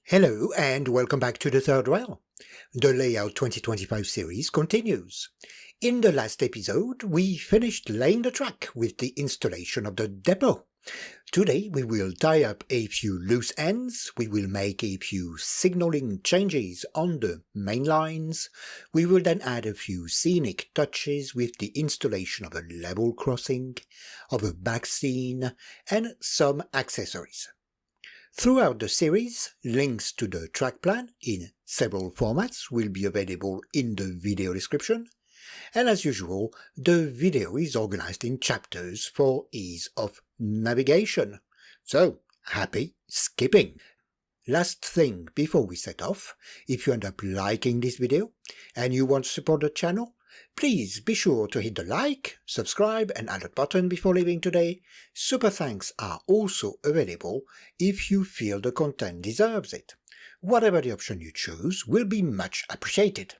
Hello and welcome back to the third rail. The Layout 2025 series continues. In the last episode, we finished laying the track with the installation of the depot. Today we will tie up a few loose ends, we will make a few signaling changes on the main lines, we will then add a few scenic touches with the installation of a level crossing, of a backscene, and some accessories. Throughout the series, links to the track plan in several formats will be available in the video description, and as usual, the video is organized in chapters for ease of navigation. So, happy skipping! Last thing before we set off, if you end up liking this video and you want to support the channel, please be sure to hit the like, subscribe and alert button before leaving today. Super thanks are also available if you feel the content deserves it. Whatever the option you choose will be much appreciated.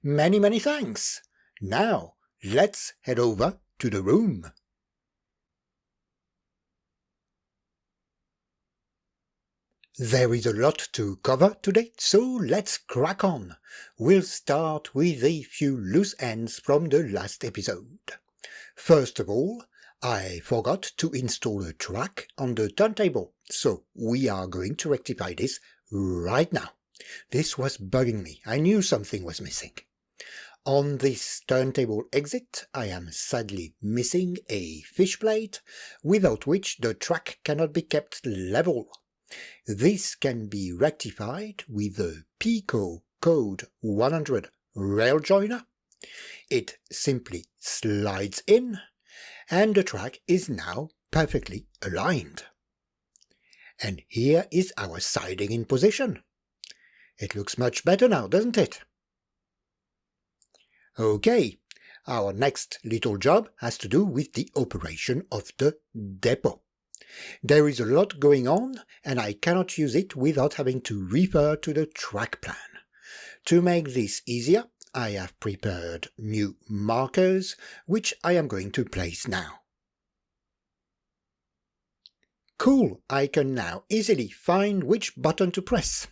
Many thanks! Now, let's head over to the room. There is a lot to cover today, so let's crack on. We'll start with a few loose ends from the last episode. First of all, I forgot to install a track on the turntable, so we are going to rectify this right now. This was bugging me. I knew something was missing. On this turntable exit, I am sadly missing a fish plate, without which the track cannot be kept level. This can be rectified with the Pico Code 100 rail joiner. It simply slides in, and the track is now perfectly aligned. And here is our siding in position. It looks much better now, doesn't it? Okay, our next little job has to do with the operation of the depot. There is a lot going on, and I cannot use it without having to refer to the track plan. To make this easier, I have prepared new markers, which I am going to place now. Cool, I can now easily find which button to press.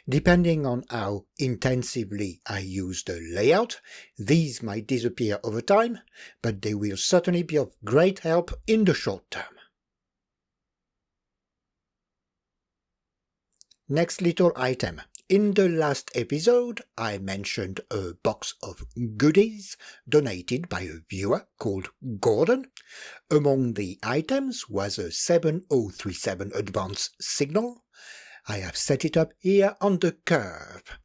Depending on how intensively I use the layout, these might disappear over time, but they will certainly be of great help in the short term. Next little item. In the last episode, I mentioned a box of goodies donated by a viewer called Gordon. Among the items was a 7037 advance signal. I have set it up here on the curve.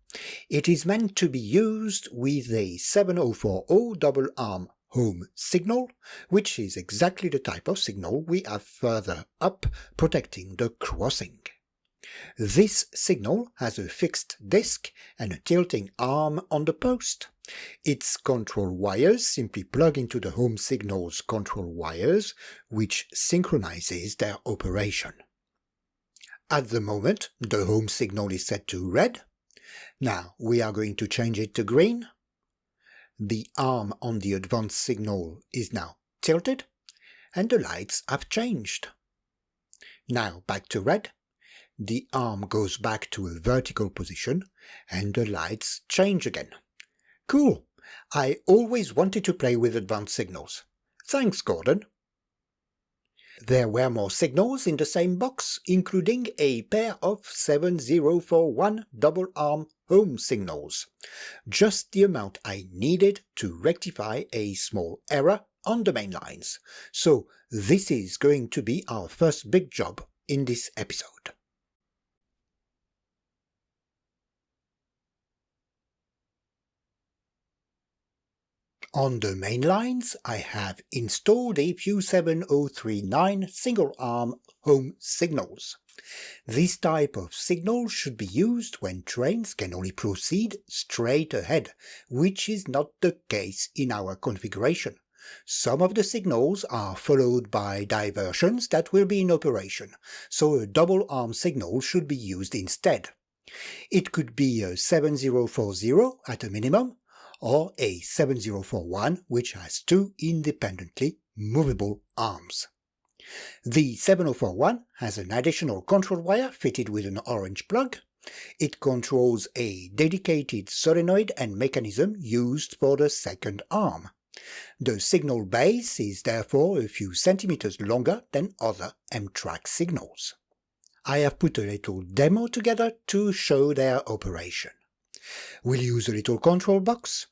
It is meant to be used with a 7040 double arm home signal, which is exactly the type of signal we have further up protecting the crossing. This signal has a fixed disc and a tilting arm on the post. Its control wires simply plug into the home signal's control wires, which synchronizes their operation. At the moment, the home signal is set to red. Now we are going to change it to green. The arm on the advanced signal is now tilted, and the lights have changed. Now back to red. The arm goes back to a vertical position, and the lights change again. Cool! I always wanted to play with advanced signals. Thanks, Gordon. There were more signals in the same box, including a pair of 7041 double arm home signals. Just the amount I needed to rectify a small error on the main lines. So this is going to be our first big job in this episode. On the main lines, I have installed a few 7039 single-arm home signals. This type of signal should be used when trains can only proceed straight ahead, which is not the case in our configuration. Some of the signals are followed by diversions that will be in operation, so a double-arm signal should be used instead. It could be a 7040 at a minimum, or a 7041 which has two independently movable arms. The 7041 has an additional control wire fitted with an orange plug, It controls a dedicated solenoid and mechanism used for the second arm. The signal base is therefore a few centimeters longer than other M-track signals. I have put a little demo together to show their operation. We'll use a little control box.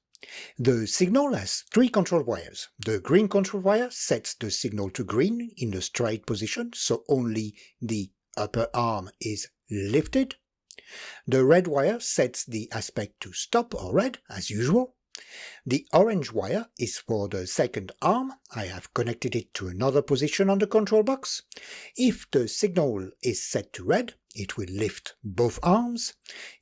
The signal has 3 control wires. The green control wire sets the signal to green in the straight position, so only the upper arm is lifted. The red wire sets the aspect to stop or red, as usual. The orange wire is for the second arm. I have connected it to another position on the control box. If the signal is set to red, it will lift both arms.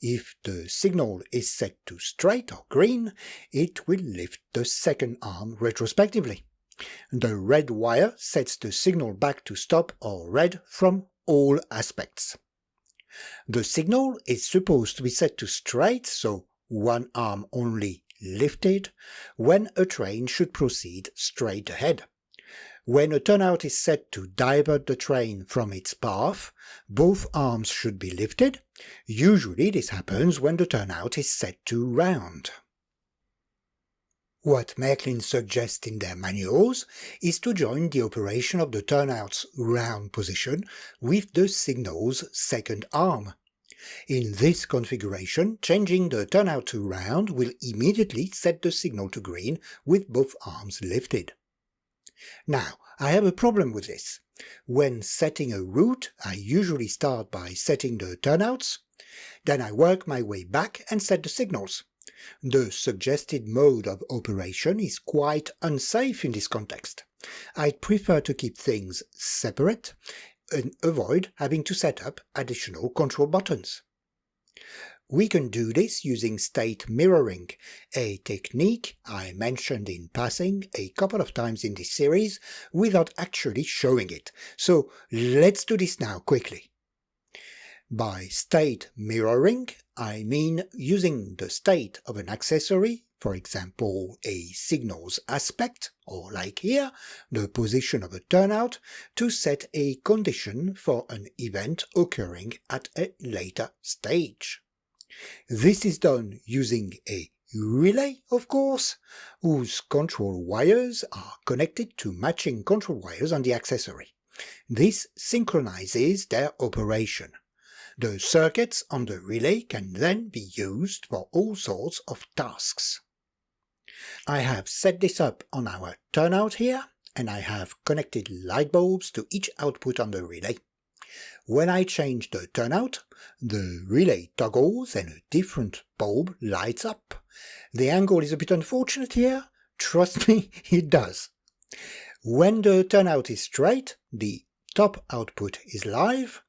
If the signal is set to straight or green, it will lift the second arm retrospectively. The red wire sets the signal back to stop or red from all aspects. The signal is supposed to be set to straight, so one arm only lifted, when a train should proceed straight ahead. When a turnout is set to divert the train from its path, both arms should be lifted. Usually this happens when the turnout is set to round. What Märklin suggests in their manuals is to join the operation of the turnout's round position with the signal's second arm. In this configuration, changing the turnout to round will immediately set the signal to green with both arms lifted. Now, I have a problem with this. When setting a route, I usually start by setting the turnouts, then I work my way back and set the signals. The suggested mode of operation is quite unsafe in this context. I'd prefer to keep things separate and avoid having to set up additional control buttons. We can do this using state mirroring, a technique I mentioned in passing a couple of times in this series without actually showing it, so let's do this now quickly. By state mirroring, I mean using the state of an accessory, for example a signal's aspect, or like here, the position of a turnout, to set a condition for an event occurring at a later stage. This is done using a relay, of course, whose control wires are connected to matching control wires on the accessory. This synchronizes their operation. The circuits on the relay can then be used for all sorts of tasks. I have set this up on our turnout here, and I have connected light bulbs to each output on the relay. When I change the turnout, the relay toggles and a different bulb lights up. The angle is a bit unfortunate here. Trust me, it does. When the turnout is straight, the top output is live.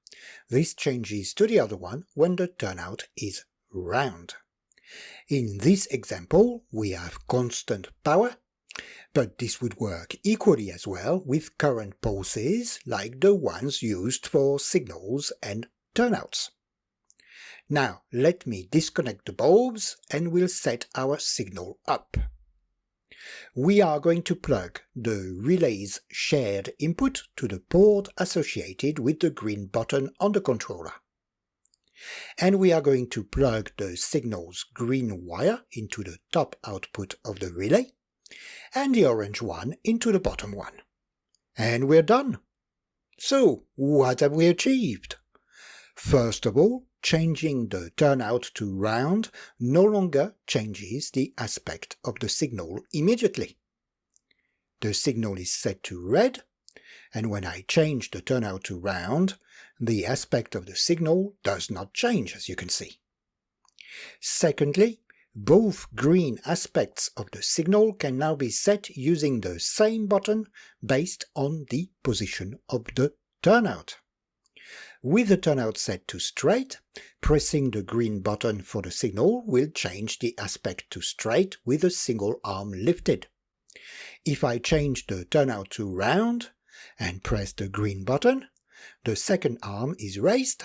This changes to the other one when the turnout is round. In this example, we have constant power, but this would work equally as well with current pulses like the ones used for signals and turnouts. Now let me disconnect the bulbs and we'll set our signal up. We are going to plug the relay's shared input to the port associated with the green button on the controller. And we are going to plug the signal's green wire into the top output of the relay, and the orange one into the bottom one. And we're done. So, what have we achieved? First of all, changing the turnout to round no longer changes the aspect of the signal immediately. The signal is set to red, and when I change the turnout to round, the aspect of the signal does not change, as you can see. Secondly, both green aspects of the signal can now be set using the same button based on the position of the turnout. With the turnout set to straight, pressing the green button for the signal will change the aspect to straight with a single arm lifted. If I change the turnout to round and press the green button, the second arm is raised.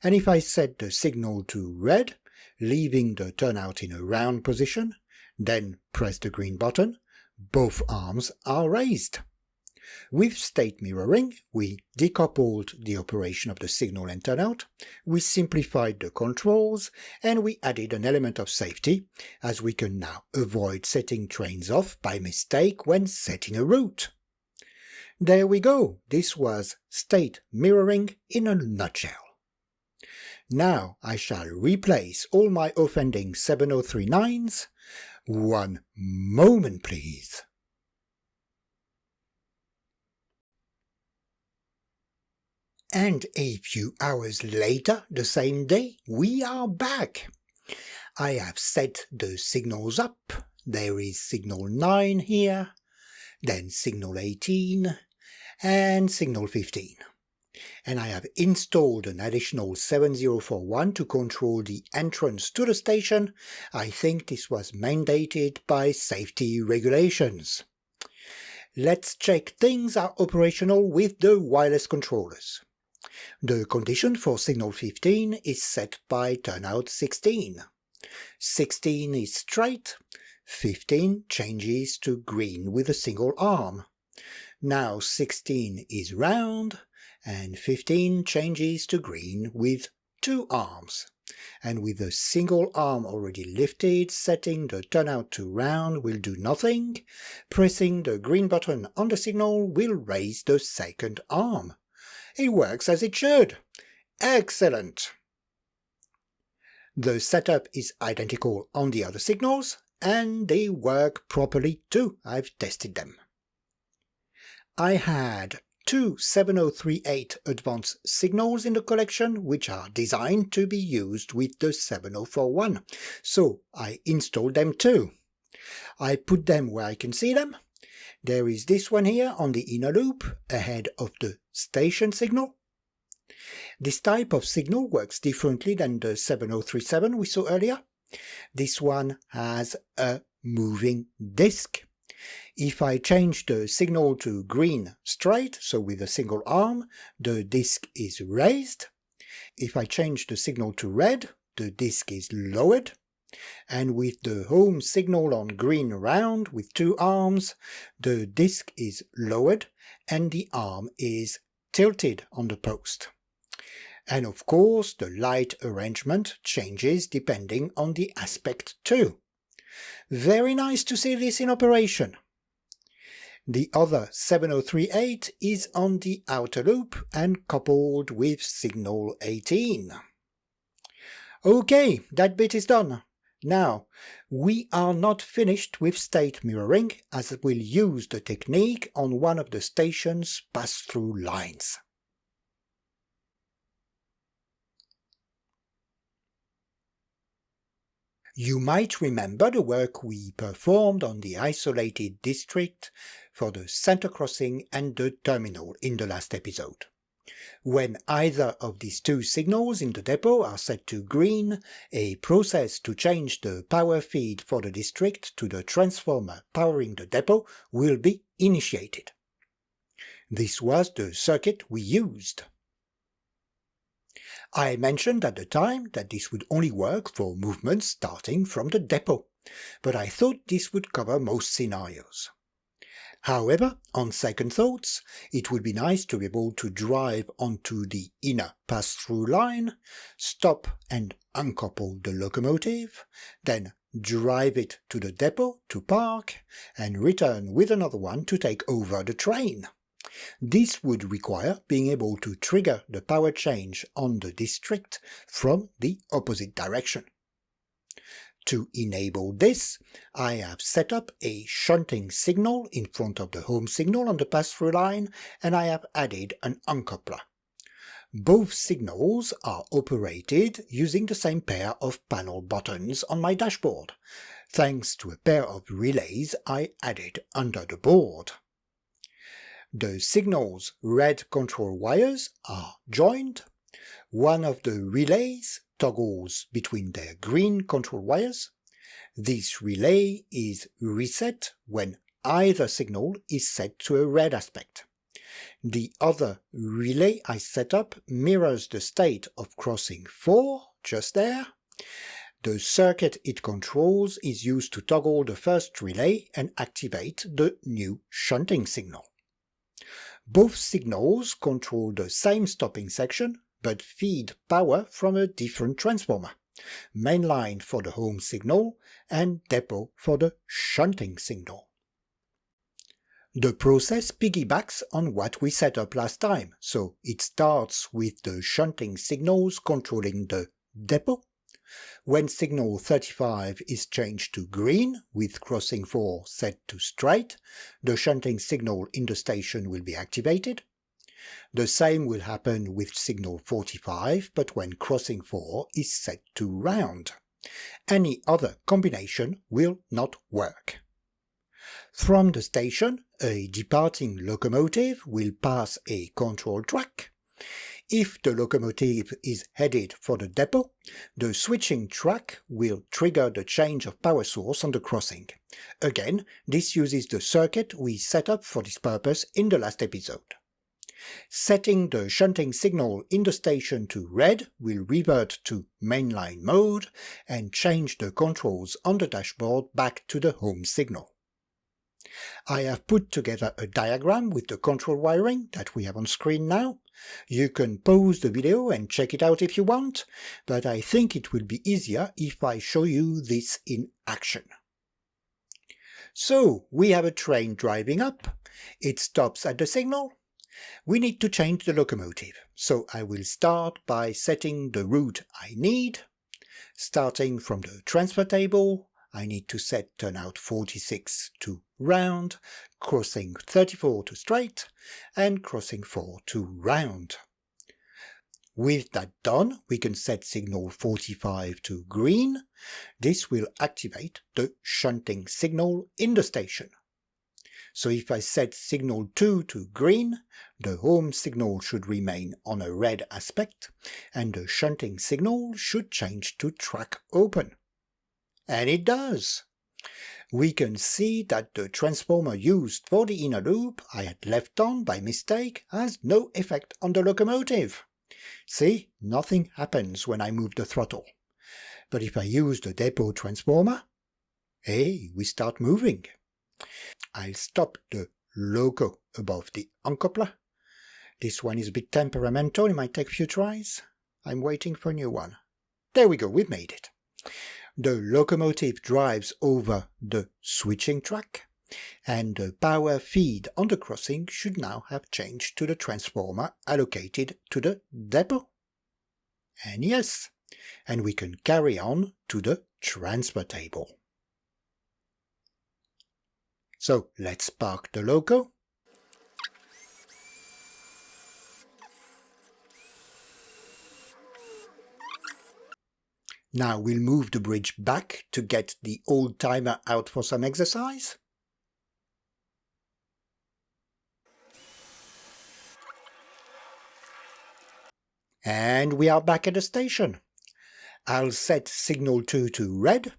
And if I set the signal to red, leaving the turnout in a round position, then press the green button, both arms are raised. With state mirroring, we decoupled the operation of the signal and turnout, we simplified the controls, and we added an element of safety, as we can now avoid setting trains off by mistake when setting a route. There we go, this was state mirroring in a nutshell. Now I shall replace all my offending 7039s. One moment, please. And a few hours later, the same day, we are back. I have set the signals up. There is signal 9 here, then signal 18, and signal 15. And I have installed an additional 7041 to control the entrance to the station. I think this was mandated by safety regulations. Let's check things are operational with the wireless controllers. The condition for signal 15 is set by turnout 16. 16 is straight, 15 changes to green with a single arm. Now 16 is round, and 15 changes to green with 2 arms. And with a single arm already lifted, setting the turnout to round will do nothing. Pressing the green button on the signal will raise the second arm. It works as it should. Excellent! The setup is identical on the other signals, and they work properly too. I've tested them. I had 2 7038 advanced signals in the collection, which are designed to be used with the 7041, so I installed them too. I put them where I can see them. There is this one here on the inner loop, ahead of the station signal. This type of signal works differently than the 7037 we saw earlier. This one has a moving disc. If I change the signal to green straight, so with a single arm, the disc is raised. If I change the signal to red, the disc is lowered. And with the home signal on green round with 2 arms, the disc is lowered and the arm is tilted on the post. And of course the light arrangement changes depending on the aspect too. Very nice to see this in operation. The other 7038 is on the outer loop and coupled with signal 18. Okay, that bit is done. Now, we are not finished with state mirroring, as we'll use the technique on one of the station's pass-through lines. You might remember the work we performed on the isolated district for the center crossing and the terminal in the last episode. When either of these 2 signals in the depot are set to green, a process to change the power feed for the district to the transformer powering the depot will be initiated. This was the circuit we used. I mentioned at the time that this would only work for movements starting from the depot, but I thought this would cover most scenarios. However, on second thoughts, it would be nice to be able to drive onto the inner pass-through line, stop and uncouple the locomotive, then drive it to the depot to park, and return with another one to take over the train. This would require being able to trigger the power change on the district from the opposite direction. To enable this, I have set up a shunting signal in front of the home signal on the pass-through line, and I have added an uncoupler. Both signals are operated using the same pair of panel buttons on my dashboard, thanks to a pair of relays I added under the board. The signal's red control wires are joined. One of the relays toggles between their green control wires. This relay is reset when either signal is set to a red aspect. The other relay I set up mirrors the state of crossing 4, just there. The circuit it controls is used to toggle the first relay and activate the new shunting signal. Both signals control the same stopping section, but feed power from a different transformer. Mainline for the home signal and depot for the shunting signal. The process piggybacks on what we set up last time, so it starts with the shunting signals controlling the depot. When signal 35 is changed to green, with crossing 4 set to straight, the shunting signal in the station will be activated. The same will happen with signal 45, but when crossing 4 is set to round. Any other combination will not work. From the station, a departing locomotive will pass a control track. If the locomotive is headed for the depot, the switching track will trigger the change of power source on the crossing. Again, this uses the circuit we set up for this purpose in the last episode. Setting the shunting signal in the station to red will revert to mainline mode and change the controls on the dashboard back to the home signal. I have put together a diagram with the control wiring that we have on screen now. You can pause the video and check it out if you want, but I think it will be easier if I show you this in action. So, we have a train driving up. It stops at the signal. We need to change the locomotive, so I will start by setting the route I need. Starting from the transfer table, I need to set turnout 46 to round, crossing 34 to straight, and crossing 4 to round. With that done, we can set signal 45 to green. This will activate the shunting signal in the station. So if I set signal 2 to green, the home signal should remain on a red aspect, and the shunting signal should change to track open. And it does. We can see that the transformer used for the inner loop I had left on by mistake has no effect on the locomotive. See, nothing happens when I move the throttle. But if I use the depot transformer, hey, we start moving. I'll stop the loco above the uncoupler. This one is a bit temperamental, it might take a few tries. I'm waiting for a new one. There we go, we've made it. The locomotive drives over the switching track, and the power feed on the crossing should now have changed to the transformer allocated to the depot. And yes, and we can carry on to the transfer table. So let's park the loco. Now we'll move the bridge back to get the old timer out for some exercise. And we are back at the station. I'll set signal 2 to red.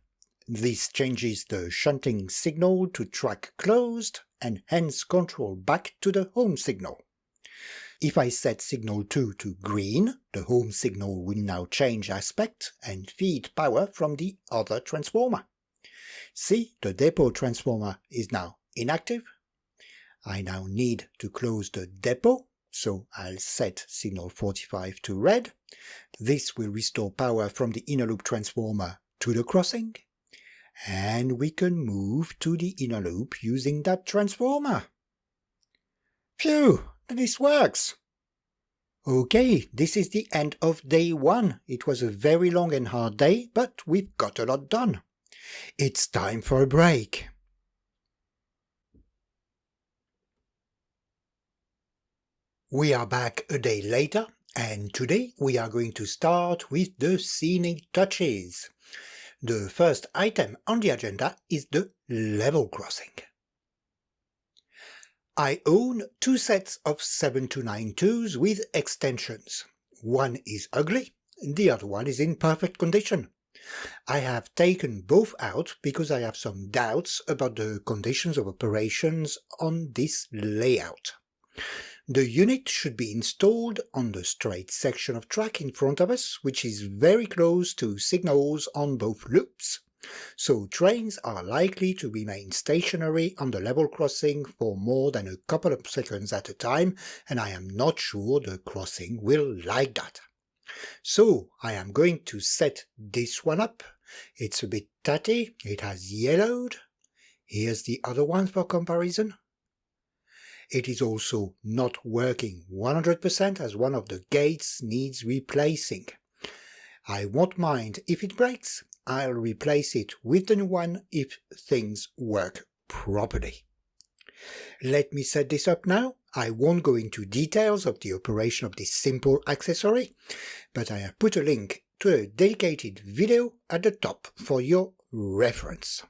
This changes the shunting signal to track closed and hence control back to the home signal. If I set signal 2 to green, the home signal will now change aspect and feed power from the other transformer. See, the depot transformer is now inactive. I now need to close the depot, so I'll set signal 45 to red. This will restore power from the inner loop transformer to the crossing, and we can move to the inner loop using that transformer. Phew! This works! Okay, this is the end of day 1. It was a very long and hard day, but we've got a lot done. It's time for a break. We are back a day later, and today we are going to start with the scenic touches. The first item on the agenda is the level crossing. I own 2 sets of 7-9-2s with extensions. One is ugly, the other one is in perfect condition. I have taken both out because I have some doubts about the conditions of operations on this layout. The unit should be installed on the straight section of track in front of us, which is very close to signals on both loops. so trains are likely to remain stationary on the level crossing for more than a couple of seconds at a time, and I am not sure the crossing will like that. So I am going to set this one up. It's a bit tatty, it has yellowed. Here's the other one for comparison. It is also not working 100% as one of the gates needs replacing. I won't mind if it breaks, I'll replace it with the new one if things work properly. Let me set this up now. I won't go into details of the operation of this simple accessory, but I have put a link to a dedicated video at the top for your reference.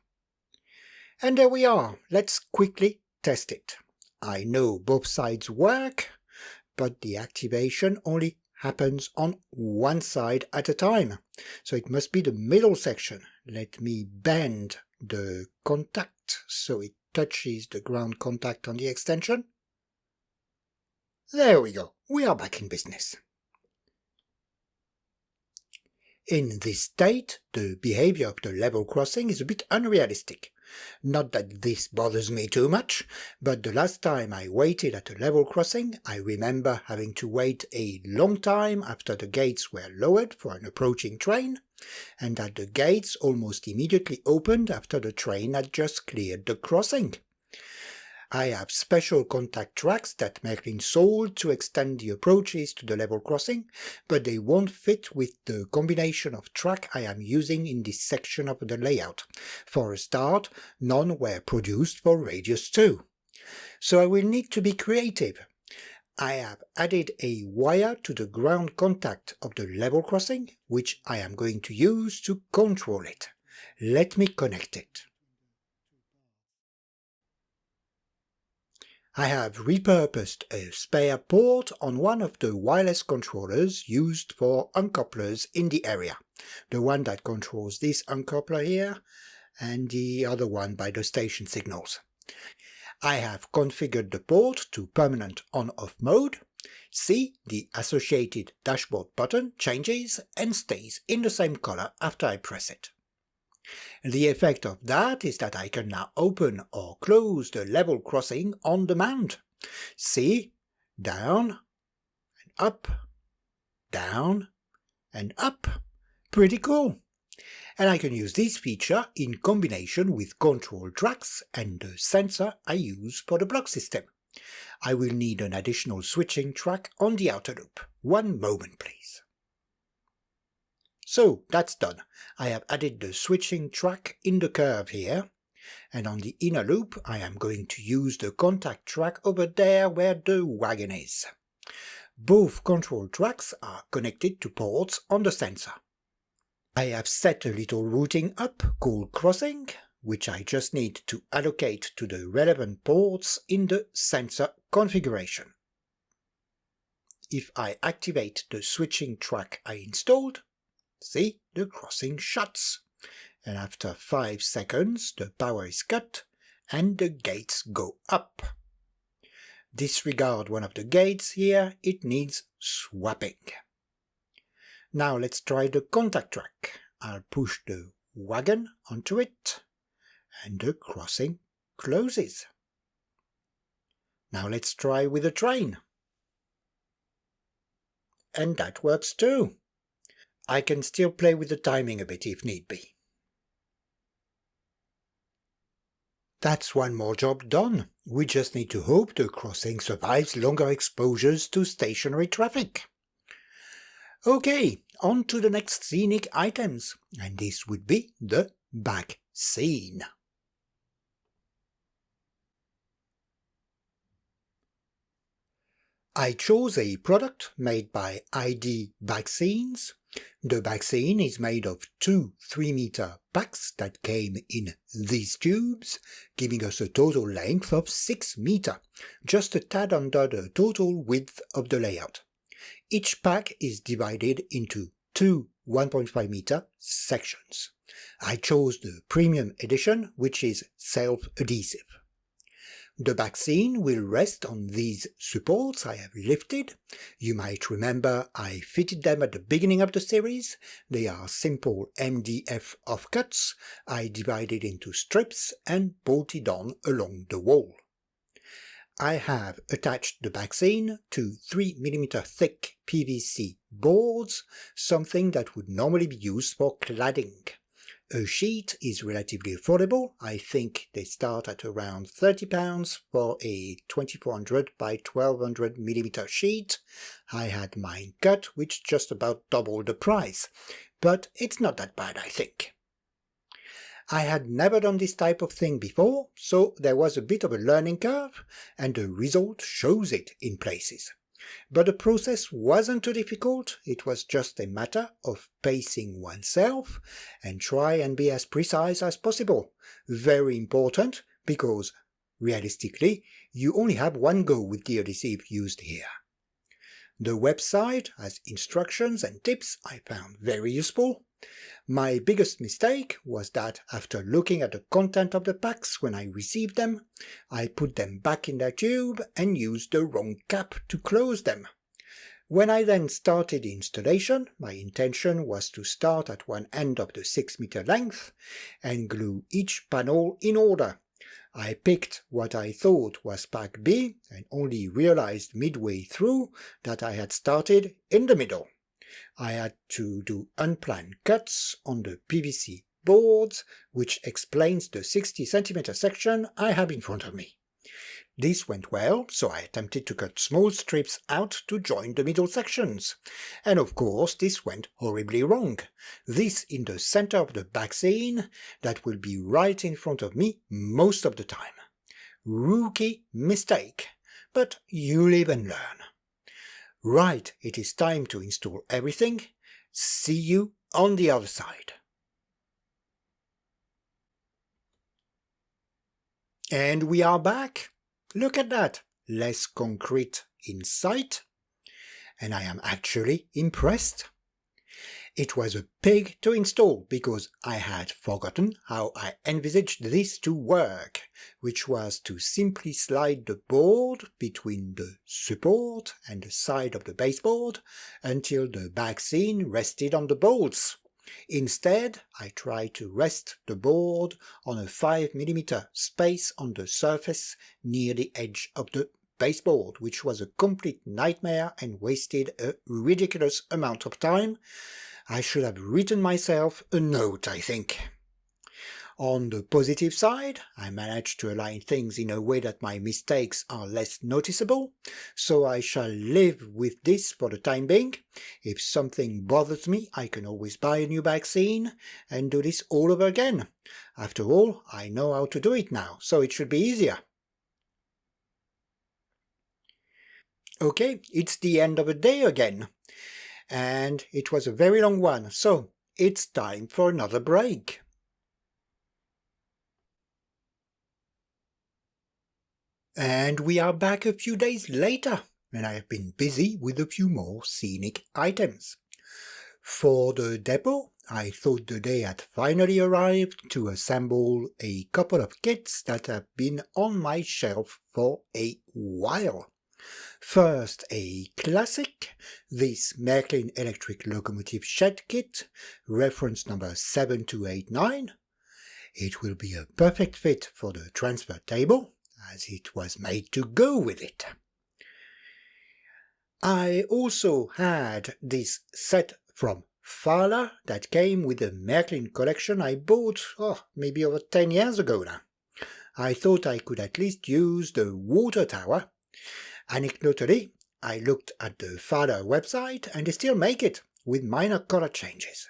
And there we are. Let's quickly test it. I know both sides work, but the activation only happens on one side at a time. So it must be the middle section. Let me bend the contact so it touches the ground contact on the extension. There we go. We are back in business. In this state, the behavior of the level crossing is a bit unrealistic. Not that this bothers me too much, but the last time I waited at a level crossing, I remember having to wait a long time after the gates were lowered for an approaching train, and that the gates almost immediately opened after the train had just cleared the crossing. I have special contact tracks that Märklin sold to extend the approaches to the level crossing, but they won't fit with the combination of track I am using in this section of the layout. For a start, none were produced for Radius 2. So I will need to be creative. I have added a wire to the ground contact of the level crossing, which I am going to use to control it. Let me connect it. I have repurposed a spare port on one of the wireless controllers used for uncouplers in the area. The one that controls this uncoupler here, and the other one by the station signals. I have configured the port to permanent on-off mode. See, the associated dashboard button changes and stays in the same color after I press it. The effect of that is that I can now open or close the level crossing on demand. See, down and up, down and up. Pretty cool. And I can use this feature in combination with control tracks and the sensor I use for the block system. I will need an additional switching track on the outer loop. One moment, please. So that's done. I have added the switching track in the curve here, and on the inner loop I am going to use the contact track over there where the wagon is. Both control tracks are connected to ports on the sensor. I have set a little routing up called crossing, which I just need to allocate to the relevant ports in the sensor configuration. If I activate the switching track I installed, see, the crossing shuts, and after 5 seconds the power is cut and the gates go up. Disregard one of the gates here, it needs swapping. Now let's try the contact track. I'll push the wagon onto it, and the crossing closes. Now let's try with the train. And that works too. I can still play with the timing a bit if need be. That's one more job done. We just need to hope the crossing survives longer exposures to stationary traffic. Okay, on to the next scenic items, and this would be the back scene. I chose a product made by ID Backscenes. The Backscene is made of 2 3-meter packs that came in these tubes, giving us a total length of 6 meters, just a tad under the total width of the layout. Each pack is divided into 2 1.5-meter sections. I chose the premium edition, which is self-adhesive. The backscene will rest on these supports I have lifted. You might remember I fitted them at the beginning of the series. They are simple MDF offcuts I divided into strips and bolted on along the wall. I have attached the backscene to 3mm thick PVC boards, something that would normally be used for cladding. A sheet is relatively affordable. I think they start at around £30 for a 2400 by 1200mm sheet. I had mine cut, which just about doubled the price, but it's not that bad, I think. I had never done this type of thing before, so there was a bit of a learning curve, and the result shows it in places. But the process wasn't too difficult. It was just a matter of pacing oneself and try and be as precise as possible. Very important, because realistically, you only have one go with the adhesive used here. The website has instructions and tips I found very useful. My biggest mistake was that after looking at the content of the packs when I received them, I put them back in their tube and used the wrong cap to close them. When I then started the installation, my intention was to start at one end of the 6-meter length and glue each panel in order. I picked what I thought was pack B and only realized midway through that I had started in the middle. I had to do unplanned cuts on the PVC boards, which explains the 60cm section I have in front of me. This went well, so I attempted to cut small strips out to join the middle sections. And of course this went horribly wrong. This in the center of the backscene that will be right in front of me most of the time. Rookie mistake, but you live and learn. Right, it is time to install everything. See you on the other side. And we are back. Look at that, less concrete in sight. And I am actually impressed. It was a pig to install because I had forgotten how I envisaged this to work, which was to simply slide the board between the support and the side of the baseboard until the backscene rested on the bolts. Instead, I tried to rest the board on a 5mm space on the surface near the edge of the baseboard, which was a complete nightmare and wasted a ridiculous amount of time. I should have written myself a note, I think. On the positive side, I managed to align things in a way that my mistakes are less noticeable, so I shall live with this for the time being. If something bothers me, I can always buy a new backscene and do this all over again. After all, I know how to do it now, so it should be easier. Okay, it's the end of the day again. And it was a very long one, so it's time for another break. And we are back a few days later, and I have been busy with a few more scenic items. For the depot, I thought the day had finally arrived to assemble a couple of kits that have been on my shelf for a while. First, a classic, this Märklin electric locomotive shed kit, reference number 7289. It will be a perfect fit for the transfer table, as it was made to go with it. I also had this set from Fala that came with the Märklin collection I bought maybe over 10 years ago now. I thought I could at least use the water tower. Anecdotally, I looked at the Fala website and they still make it, with minor color changes.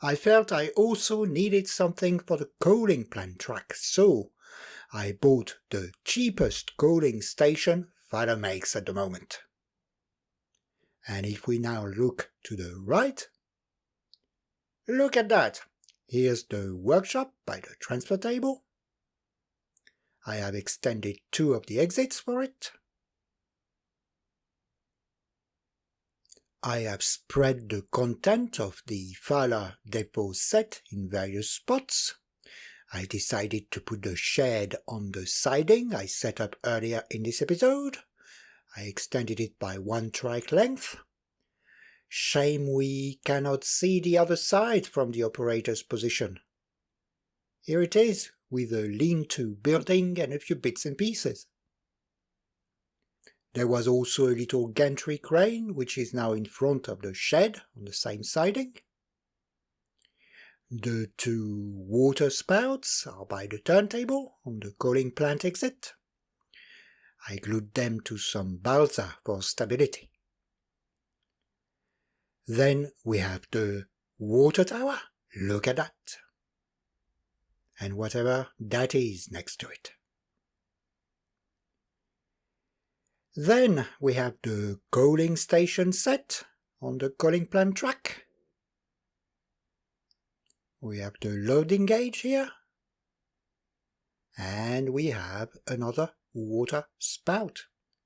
I felt I also needed something for the coaling plant track, so I bought the cheapest coaling station Fala makes at the moment. And if we now look to the right, look at that. Here's the workshop by the transfer table. I have extended 2 of the exits for it. I have spread the content of the Fala depot set in various spots. I decided to put the shed on the siding I set up earlier in this episode. I extended it by 1 track length. Shame we cannot see the other side from the operator's position. Here it is, with a lean-to building and a few bits and pieces. There was also a little gantry crane, which is now in front of the shed on the same siding. The 2 water spouts are by the turntable on the cooling plant exit. I glued them to some balsa for stability. Then we have the water tower. Look at that. And whatever that is next to it. Then we have the coaling station set on the cooling plant track. We have the loading gauge here. And we have another water spout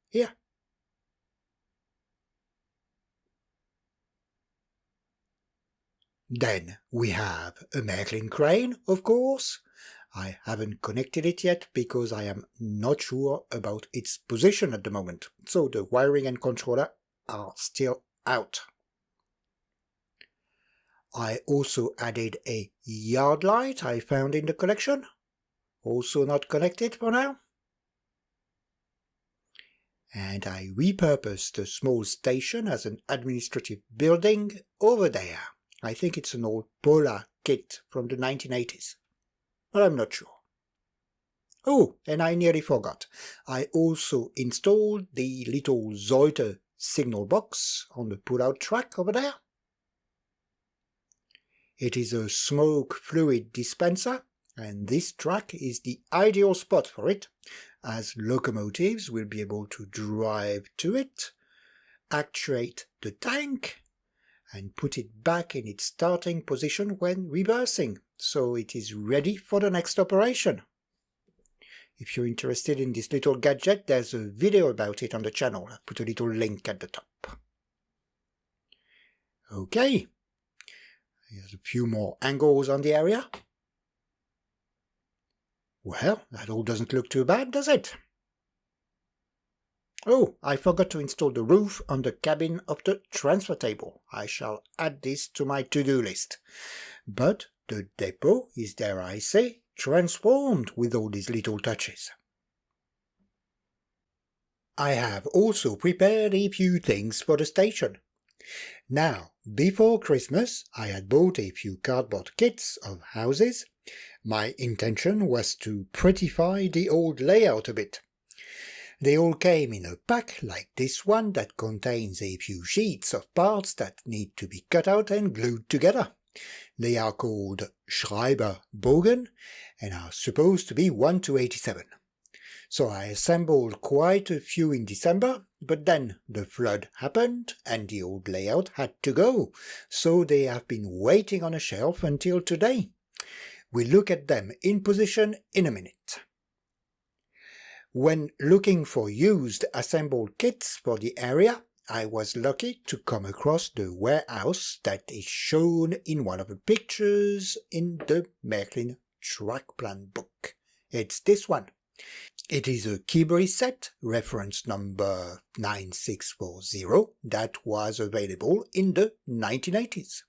here. Then we have a Märklin crane, of course. I haven't connected it yet because I am not sure about its position at the moment, so the wiring and controller are still out. I also added a yard light I found in the collection, also not connected for now. And I repurposed a small station as an administrative building over there. I think it's an old Polar kit from the 1980s, but I'm not sure. Oh, and I nearly forgot. I also installed the little Zolte signal box on the pull-out track over there. It is a smoke fluid dispenser, and this track is the ideal spot for it, as locomotives will be able to drive to it, actuate the tank, and put it back in its starting position when reversing, so it is ready for the next operation. If you're interested in this little gadget, there's a video about it on the channel. I'll put a little link at the top. Okay, here's a few more angles on the area. Well, that all doesn't look too bad, does it? Oh, I forgot to install the roof on the cabin of the transfer table. I shall add this to my to-do list. But the depot is, dare I say, transformed with all these little touches. I have also prepared a few things for the station. Now, before Christmas, I had bought a few cardboard kits of houses. My intention was to prettify the old layout a bit. They all came in a pack like this one that contains a few sheets of parts that need to be cut out and glued together. They are called Schreiberbogen and are supposed to be 1:87. So I assembled quite a few in December, but then the flood happened and the old layout had to go, so they have been waiting on a shelf until today. We'll look at them in position in a minute. When looking for used assembled kits for the area, I was lucky to come across the warehouse that is shown in one of the pictures in the Märklin track plan book. It's this one. It is a keyboard set, reference number 9640, that was available in the 1980s.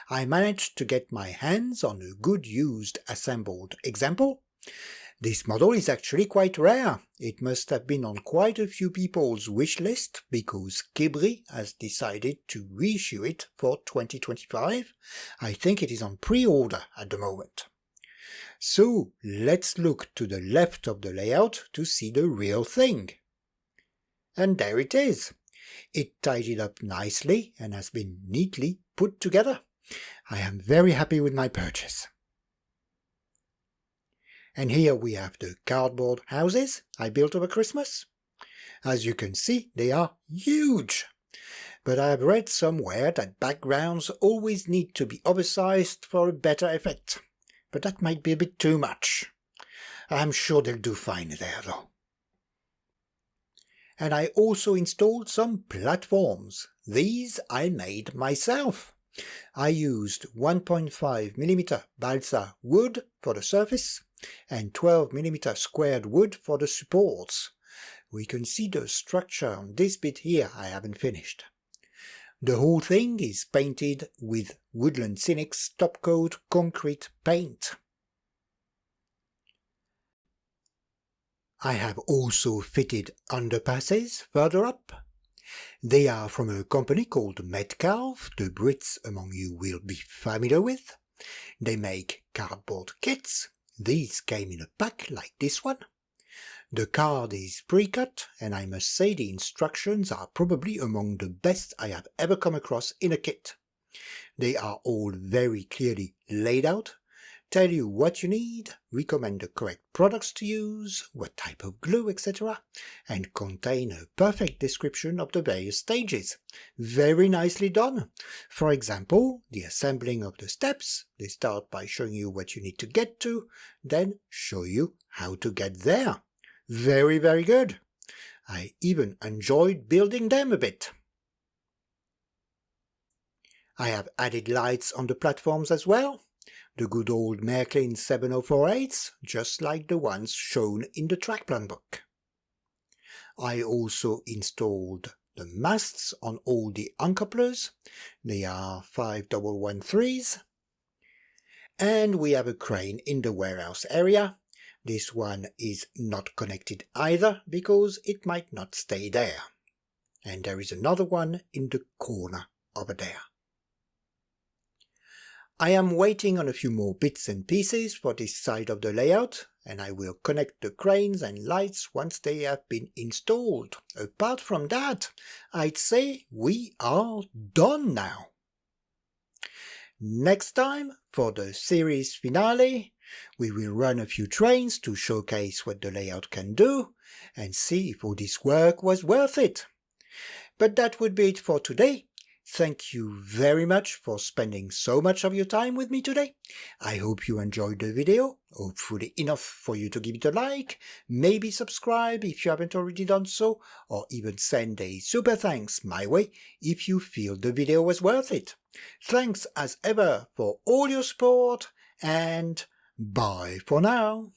I managed to get my hands on a good used assembled example. This model is actually quite rare. It must have been on quite a few people's wish list because Kibri has decided to reissue it for 2025. I think it is on pre-order at the moment. So let's look to the left of the layout to see the real thing. And there it is. It tidied up nicely and has been neatly put together. I am very happy with my purchase. And here we have the cardboard houses I built over Christmas. As you can see, they are huge. But I have read somewhere that backgrounds always need to be oversized for a better effect. But that might be a bit too much. I'm sure they'll do fine there though. And I also installed some platforms. These I made myself. I used 1.5mm balsa wood for the surface and 12mm squared wood for the supports. We can see the structure on this bit here I haven't finished. The whole thing is painted with Woodland Scenic's top coat concrete paint. I have also fitted underpasses further up. They are from a company called Märklin, the Brits among you will be familiar with. They make cardboard kits. These came in a pack like this one. The card is pre-cut, and I must say the instructions are probably among the best I have ever come across in a kit. They are all very clearly laid out, tell you what you need, recommend the correct products to use, what type of glue, etc., and contain a perfect description of the various stages. Very nicely done. For example, the assembling of the steps. They start by showing you what you need to get to, then show you how to get there. Very, very good. I even enjoyed building them a bit. I have added lights on the platforms as well. The good old Märklin 7048s, just like the ones shown in the track plan book. I also installed the masts on all the uncouplers. They are 5113s. And we have a crane in the warehouse area. This one is not connected either because it might not stay there. And there is another one in the corner over there. I am waiting on a few more bits and pieces for this side of the layout, and I will connect the cranes and lights once they have been installed. Apart from that, I'd say we are done now. Next time, for the series finale, we will run a few trains to showcase what the layout can do and see if all this work was worth it. But that would be it for today. Thank you very much for spending so much of your time with me today. I hope you enjoyed the video, hopefully enough for you to give it a like, maybe subscribe if you haven't already done so, or even send a super thanks my way if you feel the video was worth it. Thanks as ever for all your support, and bye for now.